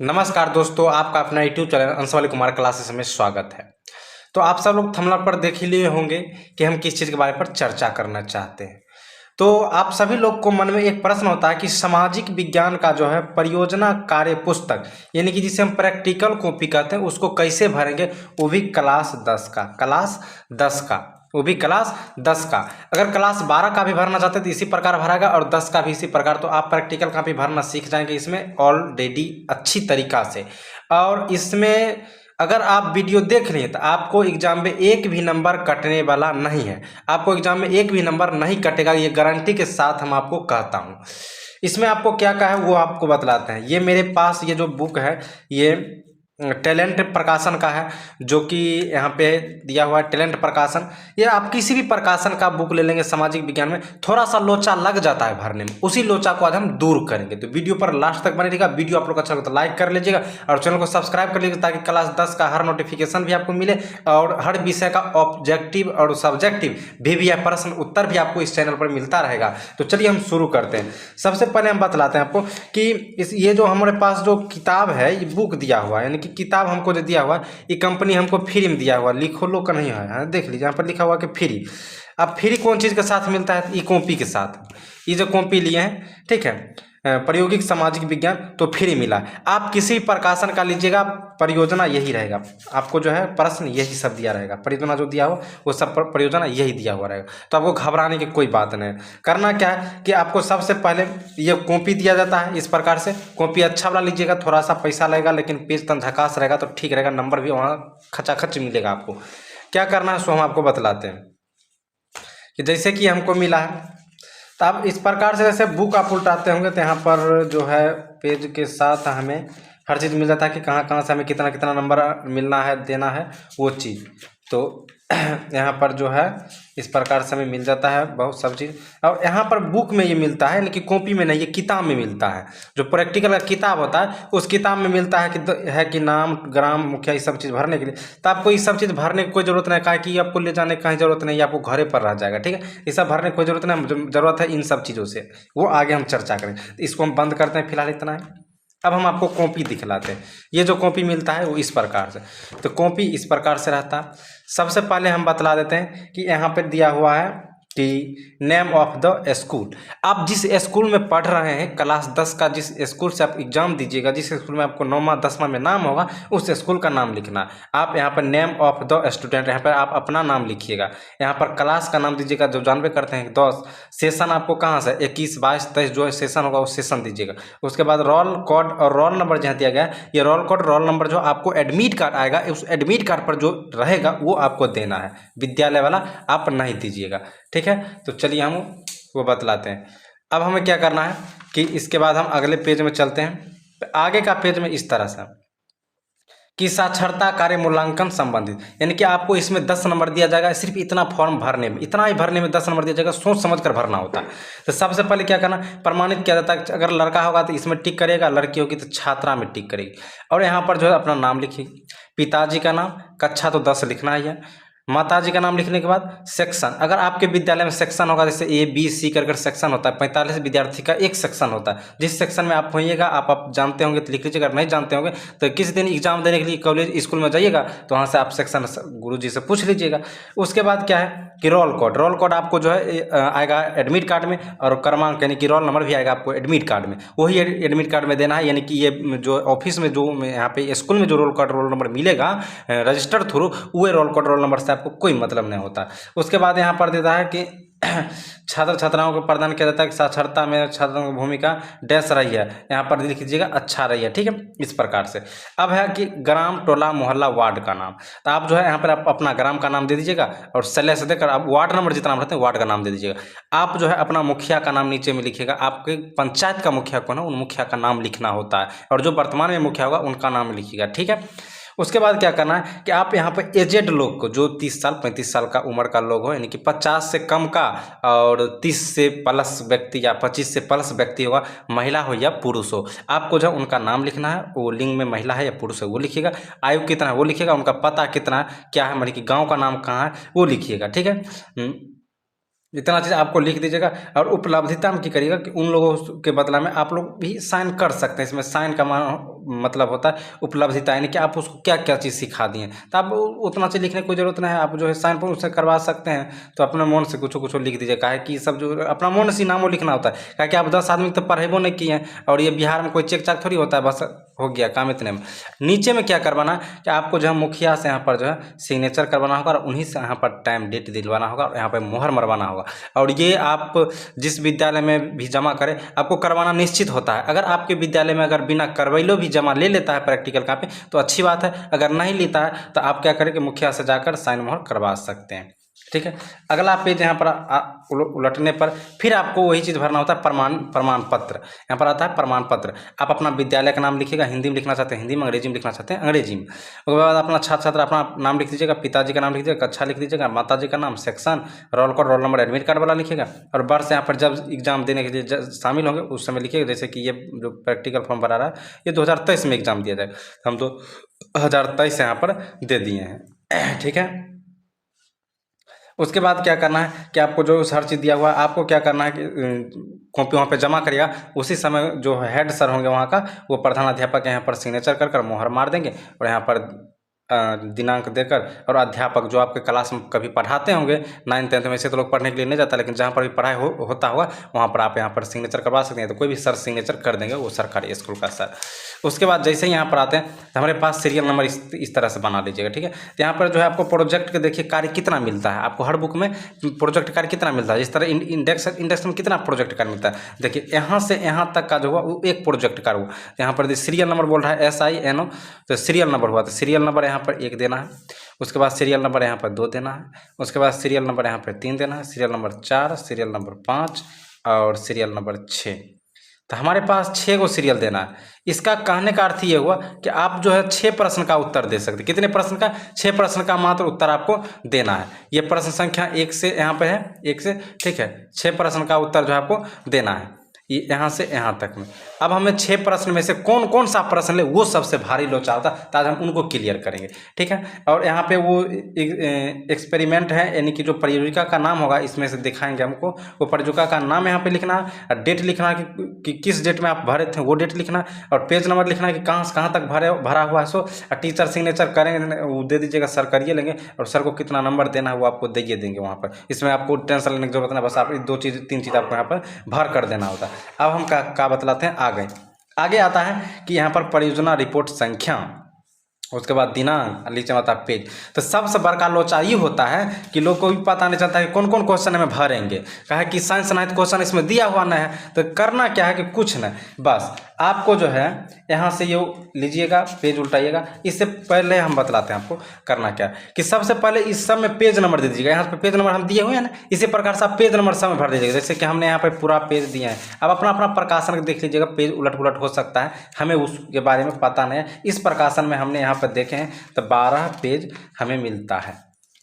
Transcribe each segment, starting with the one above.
नमस्कार दोस्तों, आपका अपना यूट्यूब चैनल अंशवाली कुमार क्लासेस में स्वागत है। तो आप सब लोग थंबनेल पर देख ही लिए होंगे कि हम किस चीज़ के बारे पर चर्चा करना चाहते हैं। तो आप सभी लोग को मन में एक प्रश्न होता है कि सामाजिक विज्ञान का जो है परियोजना कार्य पुस्तक यानी कि जिसे हम प्रैक्टिकल कॉपी कहते हैं उसको कैसे भरेंगे, वो भी क्लास 10 का, वो भी क्लास 10 का। अगर क्लास 12 का भी भरना चाहते हैं तो इसी प्रकार भरागा और 10 का भी इसी प्रकार। तो आप प्रैक्टिकल का भी भरना सीख जाएंगे इसमें ऑलरेडी अच्छी तरीका से। और इसमें अगर आप वीडियो देख लिए तो आपको एग्जाम में एक भी नंबर कटने वाला नहीं है। आपको एग्जाम में एक भी नंबर नहीं कटेगा, ये गारंटी के साथ हम आपको कहता हूँ। इसमें आपको क्या क्या है वो आपको बतलाते हैं। ये मेरे पास ये जो बुक है ये टैलेंट प्रकाशन का है, जो कि यहाँ पे दिया हुआ है टैलेंट प्रकाशन। ये आप किसी भी प्रकाशन का बुक ले लेंगे सामाजिक विज्ञान में, थोड़ा सा लोचा लग जाता है भरने में, उसी लोचा को आज हम दूर करेंगे। तो वीडियो पर लास्ट तक बने रहिएगा। वीडियो आप लोग अच्छा लगे तो लाइक कर लीजिएगा और चैनल को सब्सक्राइब कर लीजिएगा ताकि क्लास 10 का हर नोटिफिकेशन भी आपको मिले और हर विषय का ऑब्जेक्टिव और सब्जेक्टिव भी है प्रश्न उत्तर भी आपको इस चैनल पर मिलता रहेगा। तो चलिए हम शुरू करते हैं। सबसे पहले हम बतलाते हैं आपको कि ये जो हमारे पास जो किताब है, ये बुक दिया हुआ है, यानी कि किताब हमको जो दिया हुआ है ये कंपनी हमको फ्री में दिया हुआ है। लिखो लो का नहीं है, देख लीजिए यहाँ पर लिखा हुआ कि फ्री। अब फ्री कौन चीज़ के साथ मिलता है? ई कॉपी के साथ। ये जो कॉपी लिए हैं, ठीक है, प्रायोगिक सामाजिक विज्ञान, तो फ्री मिला है। आप किसी प्रकाशन का लीजिएगा, परियोजना यही रहेगा। आपको जो है प्रश्न यही सब दिया रहेगा, परियोजना जो दिया हो वो सब परियोजना यही दिया हुआ रहेगा। तो आपको घबराने की कोई बात नहीं। करना क्या है कि आपको सबसे पहले ये कॉपी दिया जाता है इस प्रकार से। कॉपी अच्छा वाला लीजिएगा, थोड़ा सा पैसा लगेगा लेकिन पेज तन झकास रहेगा तो ठीक रहेगा, नंबर भी वहाँ खचाखच मिलेगा आपको। क्या करना है सो हम आपको बतलाते हैं कि जैसे कि हमको मिला है तो आप इस प्रकार से जैसे बुक आप उल्टाते होंगे तो यहाँ पर जो है पेज के साथ हमें हर चीज़ मिल जाता है कि कहाँ कहाँ से हमें कितना कितना नंबर मिलना है, देना है वो चीज़। तो यहाँ पर जो है इस प्रकार से हमें मिल जाता है बहुत सब चीज़। और यहाँ पर बुक में ये मिलता है, यानी कि कॉपी में नहीं, ये किताब में मिलता है। जो प्रैक्टिकल का किताब होता है उस किताब में मिलता है कि नाम, ग्राम, मुखिया, ये सब चीज़ भरने के लिए। तो आपको ये सब चीज़ भरने की कोई ज़रूरत नहीं है कि आपको ले जाने की कहीं ज़रूरत नहीं है, आपको घरे पर रह जाएगा। ठीक है, ये सब भरने की कोई ज़रूरत नहीं, ज़रूरत है इन सब चीज़ों से, वो आगे हम चर्चा करें। इसको हम बंद करते हैं, फिलहाल इतना है। अब हम आपको कॉपी दिखलाते हैं। ये जो कॉपी मिलता है वो इस प्रकार से, तो कॉपी इस प्रकार से रहता है। सबसे पहले हम बतला देते हैं कि यहाँ पे दिया हुआ है कि नेम ऑफ द स्कूल। आप जिस स्कूल में पढ़ रहे हैं, क्लास 10 का जिस स्कूल से आप एग्जाम दीजिएगा, जिस स्कूल में आपको 9वां 10वां में नाम होगा, उस स्कूल का नाम लिखना। आप यहाँ पर नेम ऑफ द स्टूडेंट, यहाँ पर आप अपना नाम लिखिएगा। यहाँ पर क्लास का नाम दीजिएगा, जो जानबे करते हैं 10। सेशन आपको कहाँ से 21, 22, 23 जो सेशन होगा वो सेशन दीजिएगा। उसके बाद रोल कोड और रोल नंबर जहाँ दिया गया है, ये रोल कोड रोल नंबर जो आपको एडमिट कार्ड आएगा, उस एडमिट कार्ड पर जो रहेगा वो आपको देना है। विद्यालय वाला आप नहीं दीजिएगा, ठीक है। तो चलिए हम वो बतलाते हैं। अब हमें क्या करना है कि इसके बाद हम अगले पेज में चलते हैं। आगे का पेज में इस तरह से कि साक्षरता कार्य मूल्यांकन संबंधित, यानी कि आपको इसमें 10 नंबर दिया जाएगा सिर्फ इतना फॉर्म भरने में, इतना ही भरने में 10 नंबर दिया जाएगा। सोच समझ कर भरना होता है। तो सबसे पहले क्या करना, प्रमाणित किया जाता है। अगर लड़का होगा तो इसमें टिक करेगा, लड़की होगी तो छात्रा में टिक करेगी। और यहाँ पर जो है अपना नाम लिखिए, पिताजी का नाम, कक्षा तो 10 लिखना ही है। माताजी का नाम लिखने के बाद सेक्शन, अगर आपके विद्यालय में सेक्शन होगा, जैसे A B C कर सेक्शन होता है, 45 विद्यार्थी का एक सेक्शन होता है। जिस सेक्शन में आप होइएगा, आप जानते होंगे तो लिख लीजिएगा, नहीं जानते होंगे तो किसी दिन एग्जाम देने के लिए कॉलेज स्कूल में जाइएगा तो वहाँ से आप सेक्शन गुरुजी से पूछ लीजिएगा। उसके बाद क्या है कि रोल कोड आपको जो है आएगा एडमिट कार्ड में, और क्रमांक यानी कि रोल नंबर भी आएगा आपको एडमिट कार्ड में, वही एडमिट कार्ड में देना है। यानी कि ये जो ऑफिस में जो यहाँ पे स्कूल में जो रोल नंबर मिलेगा रजिस्टर थ्रू, वो रोल कोड रोल नंबर से आपको कोई मतलब नहीं होता। उसके बाद यहाँ पर देता है कि छात्र छात्राओं को प्रदान किया जाता है कि साक्षरता में छात्रों की भूमिका डैश रही है, यहाँ पर लिख लीजिएगा अच्छा रही है, ठीक है, इस प्रकार से। अब है कि ग्राम, टोला, मोहल्ला, वार्ड का नाम, तो आप जो है यहाँ पर आप अपना ग्राम का नाम दे दीजिएगा और शैल्या से देकर आप वार्ड नंबर जितना रहते हैं वार्ड का नाम दे दीजिएगा। आप जो है अपना मुखिया का नाम नीचे में लिखिएगा। आपके पंचायत का मुखिया कौन है, उन मुखिया का नाम लिखना होता है, और जो वर्तमान में मुखिया होगा उनका नाम लिखिएगा, ठीक है। उसके बाद क्या करना है कि आप यहाँ पर एजेड लोग को, जो 30 साल 35 साल का उम्र का लोग हो, यानी कि 50 से कम का, और 30 से प्लस व्यक्ति या 25 से प्लस व्यक्ति होगा, महिला हो या पुरुष हो, आपको जो उनका नाम लिखना है। वो लिंग में महिला है या पुरुष है वो लिखिएगा, आयु कितना है वो लिखिएगा, उनका पता कितना क्या है, मतलब कि गाँव का नाम कहाँ है वो लिखिएगा, ठीक है। इतना चीज़ आपको लिख दीजिएगा। और उपलब्धिता में क्या करिएगा कि उन लोगों के बदला में आप लोग भी साइन कर सकते हैं। इसमें साइन का मतलब होता है उपलब्धिता, यानी कि आप उसको क्या क्या चीज़ सिखा दिए। तो आप उतना चीज़ लिखने की कोई ज़रूरत नहीं है, आप जो है साइन पर उससे करवा सकते हैं। तो अपने मन से कुछ कुछ लिख दीजिए, काहे कि सब जो अपना मन से नामो लिखना होता है, काहे कि आप 10 आदमी तो पढ़ेबो नहीं किए हैं, और ये बिहार में कोई चेक चाक थोड़ी होता है, बस हो गया काम इतने में। नीचे में क्या करवाना है कि आपको जो है मुखिया से यहाँ पर जो है सिग्नेचर करवाना होगा, और उन्हीं से यहाँ पर टाइम डेट दिलवाना होगा, और यहाँ पर मोहर मरवाना होगा। और ये आप जिस विद्यालय में भी जमा करें आपको करवाना निश्चित होता है। अगर आपके विद्यालय में अगर बिना करवैलो भी जमा ले लेता है प्रैक्टिकल कॉपी तो अच्छी बात है, अगर नहीं लेता है तो आप क्या करें कि मुखिया से जाकर साइन मोहर करवा सकते हैं। ठीक है, अगला पेज यहाँ पर उलटने पर फिर आपको वही चीज़ भरना होता है, प्रमाण पत्र। यहाँ पर आता है प्रमाण पत्र। आप अपना विद्यालय का नाम लिखिएगा, हिंदी में लिखना चाहते हैं हिंदी में, अंग्रेजी में लिखना चाहते हैं अंग्रेजी में। उसके बाद अपना छात्र छात्रा अपना नाम लिख दीजिएगा, पिताजी का नाम लिख दीजिएगा, कक्षा लिख दीजिएगा, माताजी का नाम, section, roll code, roll number, admit card वाला लिखिएगा। और वर्ष यहाँ पर जब एग्जाम देने के लिए शामिल होंगे उस समय लिखिएगा, जैसे कि ये जो प्रैक्टिकल फॉर्म भरा रहा है ये 2023 में एग्जाम दिया जाएगा, हम 2023 यहाँ पर दे दिए हैं। ठीक है, उसके बाद क्या करना है कि आपको जो हर चीज़ दिया हुआ है आपको क्या करना है कि कॉपी वहाँ पे जमा करिएगा। उसी समय जो हेड सर होंगे वहाँ का वो प्रधान अध्यापक यहाँ पर सिग्नेचर कर मोहर मार देंगे, और यहाँ पर दिनांक देकर, और अध्यापक जो आपके क्लास में कभी पढ़ाते होंगे 9th 10th में, से तो लोग पढ़ने के लिए नहीं जाता, लेकिन जहाँ पर भी पढ़ाई होता हुआ वहाँ पर आप यहाँ पर सिग्नेचर करवा सकते हैं। तो कोई भी सर सिग्नेचर कर देंगे, वो सरकारी स्कूल का सर। उसके बाद जैसे ही यहाँ पर आते हैं तो हमारे पास सीरियल नंबर इस तरह से बना लीजिएगा। ठीक है, तो यहाँ पर जो है आपको प्रोजेक्ट के देखिए कार्य कितना मिलता है, आपको हर बुक में प्रोजेक्ट कार्य कितना मिलता है। इस तरह इंडेक्स में कितना प्रोजेक्ट कार्य मिलता है, देखिए यहाँ से यहाँ तक का जो हुआ वो एक प्रोजेक्ट कार्य हुआ। यहाँ पर सीरियल नंबर बोल रहा है SINO, तो सीरियल नंबर हुआ, तो सीरियल नंबर यहाँ पर 1 देना है। उसके बाद सीरियल नंबर यहाँ पर 2 देना है। उसके बाद सीरियल नंबर यहाँ पर 3 देना है, सीरियल नंबर 4, सीरियल नंबर 5 और सीरियल नंबर 6। तो हमारे पास 6 को सीरियल देना है। इसका कहने का अर्थ ये हुआ कि आप जो है 6 प्रश्न का उत्तर दे सकते। कितने प्रश्न का? 6 प्रश्न का मात्र उत्तर आपको देना है। ये प्रश्न संख्या 1 से यहाँ पे है, 1 से, ठीक है, 6 प्रश्न का उत्तर जो है आपको देना है, ये यहाँ से यहाँ तक में। अब हमें 6 प्रश्न में से कौन कौन सा प्रश्न ले वो सबसे भारी लोचा होता है, ताकि हम उनको क्लियर करेंगे। ठीक है, और यहाँ पे वो एक्सपेरिमेंट है, यानी कि जो परियोजिका का नाम होगा इसमें से दिखाएंगे हमको। वो परियोजिका का नाम यहाँ पे लिखना है, डेट लिखना है कि किस डेट में आप भरे थे वो डेट लिखना है, और पेज नंबर लिखना है कि कहाँ से कहाँ तक भरा हुआ है। सो टीचर सिग्नेचर करेंगे, वो दे दीजिएगा, सर करिए लेंगे, और सर को कितना नंबर देना है वो आपको दे देंगे वहाँ पर। इसमें आपको टेंशन लेने की जरूरत नहीं, बस आप 2-3 चीज़ आपको यहाँ पर भर कर देना होता है। अब हम क्या बतलाते हैं आगे आता है कि यहाँ पर परियोजना रिपोर्ट संख्या, उसके बाद दिनांक, नीचे आता है पेज। तो सबसे बड़का लोचा ये होता है कि लोग को भी पता नहीं चलता कि कौन कौन क्वेश्चन हमें भरेंगे। कहा कि साइंस नाइन्थ क्वेश्चन इसमें दिया हुआ नहीं है, तो करना क्या है कि कुछ नहीं, बस आपको जो है यहाँ से ये लीजिएगा, पेज उल्टाइएगा। इससे पहले हम बतलाते हैं आपको करना क्या कि सबसे पहले इस सब में पेज नंबर दे दीजिएगा। यहाँ पे पेज नंबर हम दिए हुए हैं ना, इसी प्रकार से आप पेज नंबर सब में भर दीजिएगा। जैसे कि हमने यहाँ पे पूरा पेज दिया है, अब अपना अपना प्रकाशन देख लीजिएगा, पेज उलट पुलट हो सकता है, हमें उसके बारे में पता नहीं है। इस प्रकाशन में हमने यहाँ पर देखे हैं तो 12 पेज हमें मिलता है,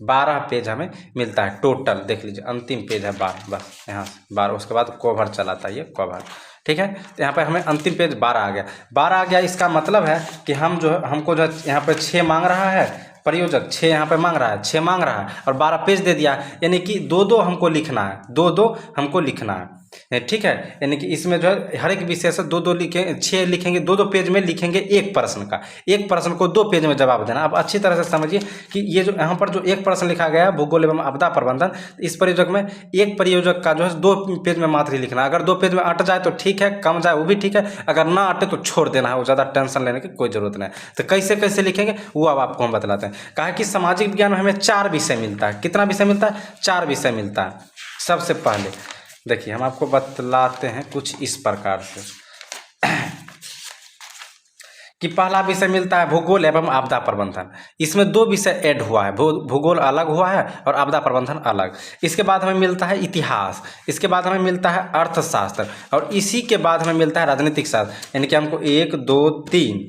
12 पेज हमें मिलता है टोटल। देख लीजिए अंतिम पेज है 12, बस यहाँ से 12। उसके बाद कवर चलाता है ये कवर, ठीक है। तो यहाँ पे हमें अंतिम पेज 12 आ गया, 12 आ गया। इसका मतलब है कि हमको जो यहाँ पे 6 मांग रहा है प्रयोजक, 6 यहाँ पे मांग रहा है, 6 मांग रहा है, और 12 पेज दे दिया, यानी कि 2-2 हमको लिखना है, 2-2 हमको लिखना है, ठीक है। यानी कि इसमें जो है हर एक विषय से 2-2 लिखेंगे, 6 लिखेंगे, 2-2 पेज में लिखेंगे एक प्रश्न का, एक प्रश्न को 2 पेज में जवाब देना। अब अच्छी तरह से समझिए कि ये जो यहाँ पर जो एक प्रश्न लिखा गया है भूगोल एवं आपदा प्रबंधन, इस प्रयोजक में एक प्रयोजक का जो है 2 पेज में मात्र ही लिखना है। अगर 2 पेज में अट जाए तो ठीक है, कम जाए वो भी ठीक है, अगर ना अटे तो छोड़ देना है, वो ज़्यादा टेंशन लेने की कोई ज़रूरत नहीं। तो कैसे लिखेंगे वो अब आपको हम बतलाते हैं। कहा कि सामाजिक विज्ञान में हमें 4 विषय मिलता है। कितना विषय मिलता है? 4 विषय मिलता है। सबसे पहले देखिए हम आपको बतलाते हैं कुछ इस प्रकार से कि पहला विषय मिलता है भूगोल एवं आपदा प्रबंधन। इसमें 2 विषय ऐड हुआ है, भूगोल अलग हुआ है और आपदा प्रबंधन अलग। इसके बाद हमें मिलता है इतिहास, इसके बाद हमें मिलता है अर्थशास्त्र, और इसी के बाद हमें मिलता है राजनीतिक शास्त्र। यानी कि हमको 1 2 3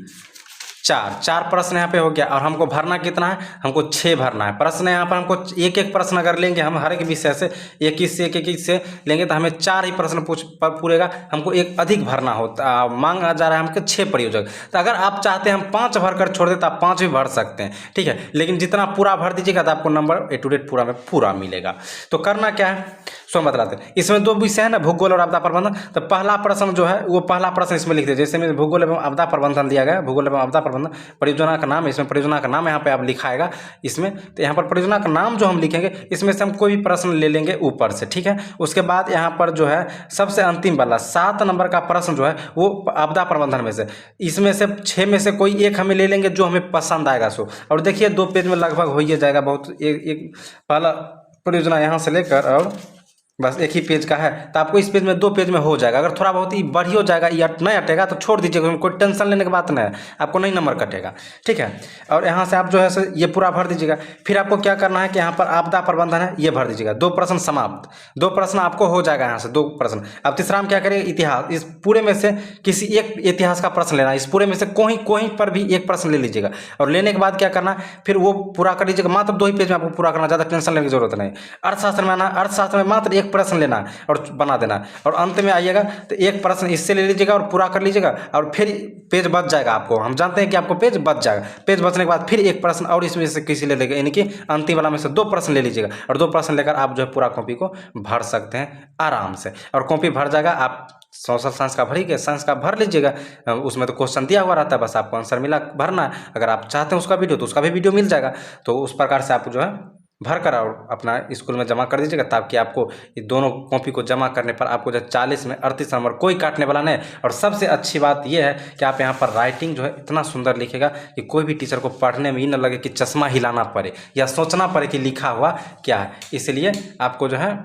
चार प्रश्न यहाँ पे हो गया। और हमको भरना कितना है, हमको 6 भरना है प्रश्न। यहाँ पर हमको एक एक प्रश्न अगर लेंगे हम हर एक विषय से एक एक से लेंगे तो हमें 4 ही प्रश्न पूरेगा। हमको एक अधिक भरना होता मांगा जा रहा है हमको 6 प्रयोजक। तो अगर आप चाहते हैं हम 5 भर कर छोड़ दें तो आप 5 भी भर सकते हैं, ठीक है। लेकिन जितना पूरा भर दीजिएगा तो आपको नंबर A to Z पूरा में पूरा मिलेगा। तो करना क्या है सो बतलाते हैं। इसमें 2 विषय है ना, भूगोल और आपदा प्रबंधन। तो पहला प्रश्न जो है वो पहला प्रश्न इसमें लिख दीजिए। जैसे में भूगोल एवं आपदा प्रबंधन दिया गया, भूगोल एवं आपदा प्रबंधन परियोजना का नाम, इसमें परियोजना का नाम यहाँ पे आप लिखाएगा इसमें। तो यहाँ पर परियोजना का नाम जो हम लिखेंगे इसमें से हम कोई भी प्रश्न ले लेंगे ऊपर से, ठीक है। उसके बाद यहाँ पर जो है सबसे अंतिम वाला 7 नंबर का प्रश्न जो है वो आपदा प्रबंधन में से, इसमें से 6 में से कोई एक हमें ले लेंगे जो हमें पसंद आएगा सो। और देखिए 2 पेज में लगभग हो ही जाएगा, बहुत एक पहला परियोजना यहाँ से लेकर और बस एक ही पेज का है। तो आपको इस पेज में 2 पेज में हो जाएगा। अगर थोड़ा बहुत ही बढ़ी हो जाएगा या नहीं हटेगा तो छोड़ दीजिएगा, कोई टेंशन लेने की बात नहीं है, आपको नहीं नंबर कटेगा, ठीक है। और यहाँ से आप जो है ये पूरा भर दीजिएगा। फिर आपको क्या करना है कि यहाँ पर आपदा प्रबंधन है ये भर दीजिएगा। 2 प्रश्न समाप्त, 2 प्रश्न आपको हो जाएगा यहाँ से 2 प्रश्न। अब तीसरा हम क्या करेंगे, इतिहास। इस पूरे में से किसी एक इतिहास का प्रश्न लेना है, इस पूरे में से कोई पर भी एक प्रश्न ले लीजिएगा। और लेने के बाद क्या करना है फिर वो पूरा कर लीजिएगा। मात्र 2 ही पेज में आपको पूरा करना, ज़्यादा टेंशन लेने की जरूरत नहीं। अर्थशास्त्र में आना, अर्थशास्त्र में मात्र एक प्रश्न लेना है और बना देना। और अंत में आइएगा तो एक प्रश्न इससे ले लीजिएगा और पूरा कर लीजिएगा और फिर पेज बच जाएगा आपको। हम जानते हैं कि आपको पेज बच जाएगा। पेज बचने के बाद फिर एक प्रश्न और इसमें से किसी ले लेगा, यानी कि अंतिम वाला में से 2 प्रश्न ले लीजिएगा और 2 प्रश्न लेकर आप जो है पूरा कॉपी को भर सकते हैं आराम से। और कॉपी भर जाएगा। आप सोशल साइंस का भरिए, साइंस का भर लीजिएगा, उसमें तो क्वेश्चन दिया हुआ रहता है, बस आपको आंसर मिला भरना है। अगर आप चाहते हैं उसका वीडियो तो उसका भी वीडियो मिल जाएगा। तो उस प्रकार से आप जो है भर कर और अपना स्कूल में जमा कर दीजिएगा, ताकि आपको ये दोनों कॉपी को जमा करने पर आपको जो 40 में 38 नंबर कोई काटने वाला नहीं। और सबसे अच्छी बात यह है कि आप यहाँ पर राइटिंग जो है इतना सुंदर लिखेगा कि कोई भी टीचर को पढ़ने में ही न लगे कि चश्मा हिलाना पड़े या सोचना पड़े कि लिखा हुआ क्या है। इसलिए आपको जो है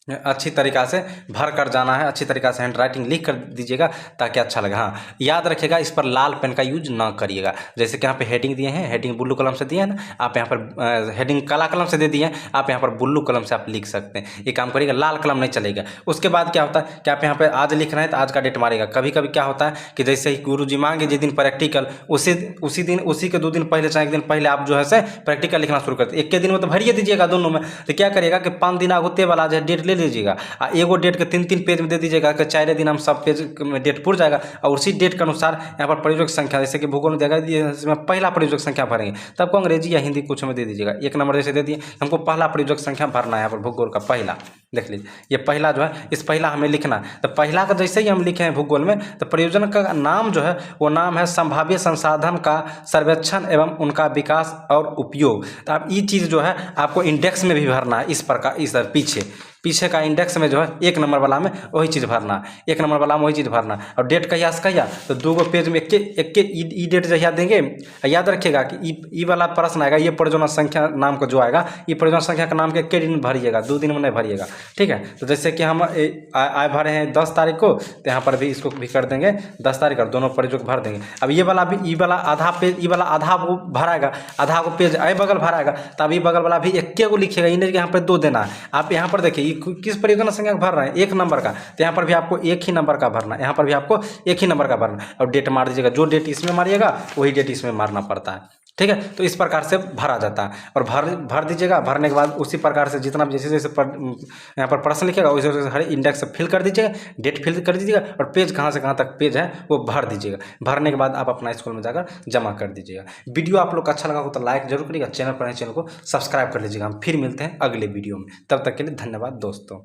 अच्छी तरीक़ा से भर कर जाना है, अच्छी तरीक़ा से हैंड राइटिंग लिख कर दीजिएगा ताकि अच्छा लगे। हाँ, याद रखिएगा इस पर लाल पेन का यूज ना करिएगा। जैसे कि यहाँ पे हेडिंग दिए हैं, हेडिंग ब्लू कलम से दिए हैं ना, आप यहाँ पर हेडिंग काला कलम से दे दिए हैं, आप यहाँ पर ब्लू कलम से आप लिख सकते हैं। ये काम करिएगा, लाल कलम नहीं चलेगा। उसके बाद क्या होता है कि आप यहाँ पर आज लिख रहे हैं तो आज का डेट मारेगा। कभी कभी क्या होता है कि जैसे ही गुरुजी मांगे जिस दिन प्रैक्टिकल उसी दिन उसी के 2 दिन पहले चाहे 1 दिन पहले आप जो है से प्रैक्टिकल लिखना शुरू करते। एक के दिन में तो भरिए दीजिएगा दोनों में। तो क्या करिएगा कि 5 दिन आगुते वाला आज डेट ले लीजिएगा, एगो डेट के 3-3 पेज में दे दीजिएगा कि 4 दिन हम सब पेज में डेट पूर जाएगा। और उसी डेट के अनुसार यहाँ पर प्रयोजक संख्या, जैसे कि भूगोल में देगा इसमें पहला प्रयोजक संख्या भरेंगे, तब आपको अंग्रेजी या हिंदी कुछ में दे दीजिएगा। 1 नंबर जैसे दे दिए, हमको पहला प्रयोजक संख्या भरना है यहाँ पर भूगोल का पहला। देख लीजिए ये पहला जो है, इस पहला हमें लिखना है। तो पहला का जैसे ही हम लिखे हैं भूगोल में, तो प्रयोजन का नाम जो है वो नाम है संभाव्य संसाधन का सर्वेक्षण एवं उनका विकास और उपयोग। तो आप ये चीज़ जो है आपको इंडेक्स में भी भरना है। इस प्रकार इस पीछे का इंडेक्स में जो है 1 नंबर वाला में वही चीज़ भरना है, 1 नंबर वाला में वही चीज़ भरना है। और डेट कहिया से कहिया तो 2 पेज में एक ई डेट जहिया देंगे। याद रखिएगा कि ई वाला प्रश्न आएगा, ये परियोजना संख्या नाम का जो आएगा, ये परियोजना संख्या का नाम के दिन भरिएगा, 2 दिन में नहीं भरिएगा, ठीक है। तो जैसे कि हम आए भरे हैं 10 तारीख को, तो यहाँ पर भी इसको भी कर देंगे 10 तारीख और दोनों परियोजक भर देंगे। अब ये वाला भी ई वाला आधा पेज, ई वाला आधा वो भराएगा, आधा को पेज आई बगल भराएगा। तब ई बगल वाला भी 1 को लिखिएगा, इन्हें यहाँ पर 2 देना है। आप यहाँ पर देखिए किस परियोजना संख्या भर रहे हैं, 1 नंबर का, तो यहाँ पर भी आपको 1 ही नंबर का भरना है, यहाँ पर भी आपको 1 ही नंबर का भरना है। और डेट मार दीजिएगा, जो डेट इसमें मारिएगा वही डेट इसमें मारना पड़ता है, ठीक है। तो इस प्रकार से भरा जाता है। और भर दीजिएगा। भरने के बाद उसी प्रकार से जितना जैसे यहाँ पर प्रश्न लिखेगा वैसे वैसे हर इंडेक्स फिल कर दीजिएगा, डेट फिल कर दीजिएगा और पेज कहाँ से कहाँ तक पेज है वो भर दीजिएगा। भरने के बाद आप अपना स्कूल में जाकर जमा कर दीजिएगा। वीडियो आप लोग को अच्छा लगा हो तो लाइक जरूर करिएगा, चैनल पर चैनल को सब्सक्राइब कर लीजिएगा। हम फिर मिलते हैं अगले वीडियो में, तब तक के लिए धन्यवाद दोस्तों।